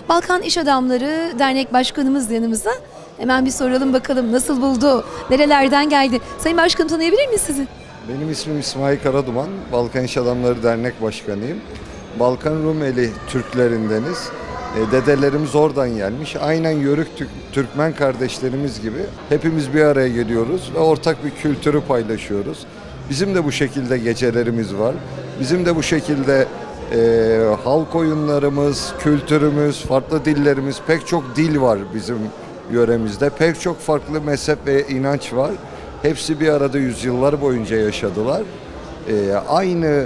Balkan İş Adamları Dernek Başkanımız yanımızda. Hemen bir soralım bakalım nasıl buldu, nerelerden geldi? Sayın Başkanım, tanıyabilir miyiz sizi? Benim ismim İsmail Karaduman, Balkan İş Adamları Dernek Başkanıyım. Balkan Rumeli Türklerindeniz. Dedelerimiz oradan gelmiş. Aynen Yörük Türkmen kardeşlerimiz gibi hepimiz bir araya geliyoruz ve ortak bir kültürü paylaşıyoruz. Bizim de bu şekilde gecelerimiz var. Bizim de bu şekilde halk oyunlarımız, kültürümüz, farklı dillerimiz, pek çok dil var bizim yöremizde. Pek çok farklı mezhep ve inanç var. Hepsi bir arada yüzyıllar boyunca yaşadılar. Aynı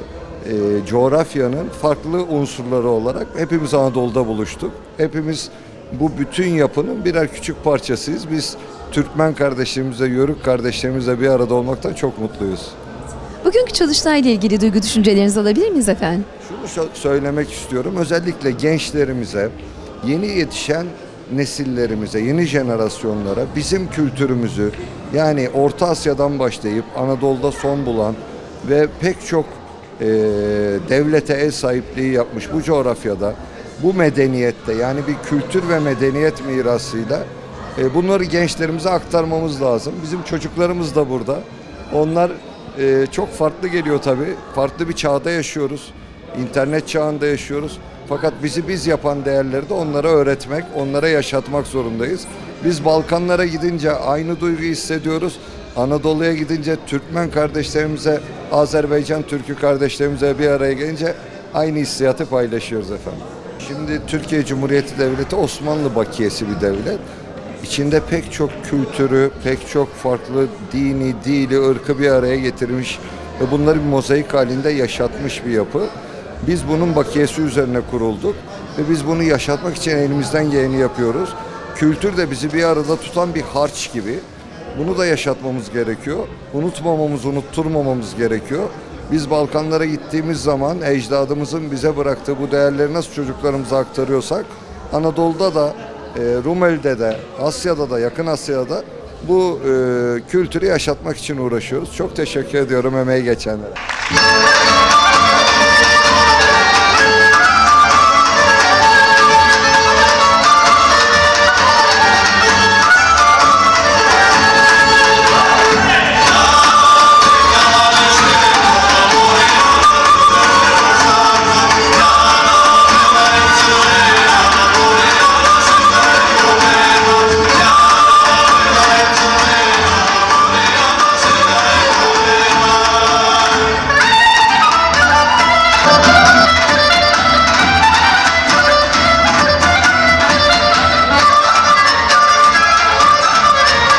coğrafyanın farklı unsurları olarak hepimiz Anadolu'da buluştuk. Hepimiz bu bütün yapının birer küçük parçasıyız. Biz Türkmen kardeşlerimizle, Yörük kardeşlerimizle bir arada olmaktan çok mutluyuz. Bugünkü çalıştayla ilgili duygu düşüncelerinizi alabilir miyiz efendim? Şunu söylemek istiyorum. Özellikle gençlerimize, yeni yetişen nesillerimize, yeni jenerasyonlara bizim kültürümüzü, yani Orta Asya'dan başlayıp Anadolu'da son bulan ve pek çok devlete ev sahipliği yapmış bu coğrafyada, bu medeniyette, yani bir kültür ve medeniyet mirasıyla bunları gençlerimize aktarmamız lazım. Bizim çocuklarımız da burada. Onlar çok farklı geliyor tabii. Farklı bir çağda yaşıyoruz. İnternet çağında yaşıyoruz. Fakat bizi biz yapan değerleri de onlara öğretmek, onlara yaşatmak zorundayız. Biz Balkanlara gidince aynı duyguyu hissediyoruz. Anadolu'ya gidince Türkmen kardeşlerimize, Azerbaycan Türk'ü kardeşlerimize bir araya gelince aynı hissiyatı paylaşıyoruz efendim. Şimdi Türkiye Cumhuriyeti Devleti Osmanlı bakiyesi bir devlet. İçinde pek çok kültürü, pek çok farklı dini, dili, ırkı bir araya getirmiş ve bunları bir mozaik halinde yaşatmış bir yapı. Biz bunun bakiyesi üzerine kurulduk ve biz bunu yaşatmak için elimizden geleni yapıyoruz. Kültür de bizi bir arada tutan bir harç gibi. Bunu da yaşatmamız gerekiyor. Unutmamamız, unutturmamamız gerekiyor. Biz Balkanlara gittiğimiz zaman ecdadımızın bize bıraktığı bu değerleri nasıl çocuklarımıza aktarıyorsak, Anadolu'da da, Rumeli'de de, Asya'da da, Yakın Asya'da da bu kültürü yaşatmak için uğraşıyoruz. Çok teşekkür ediyorum emeği geçenlere.